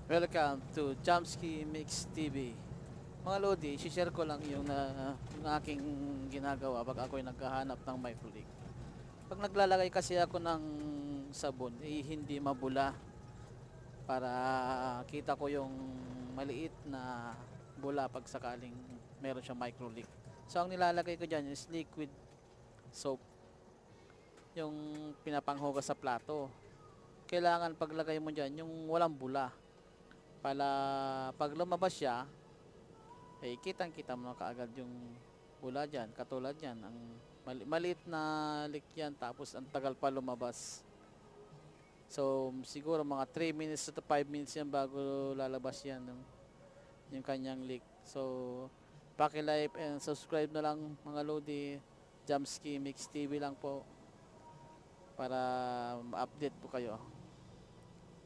Welcome to Jamski Mix TV. Mga Lodi, share ko lang yung aking ginagawa pag ako'y naghahanap ng microlink. Pag naglalagay kasi ako ng sabon, hindi mabula para kita ko yung maliit na bula pag sakaling meron siyang microlink. So ang nilalagay ko dyan is liquid soap, yung pinapanghugas sa plato. Kailangan paglagay mo dyan yung walang bula para pag lumabas siya, kitang kita mo na kaagad yung bula dyan. Katulad yan, ang maliit na leak yan, tapos ang tagal pa lumabas. So siguro mga 3 minutes to 5 minutes yan bago lalabas yan yung kanyang leak. So paki-like and subscribe na lang mga Lodi. Jamski Mix TV lang po para ma-update po kayo.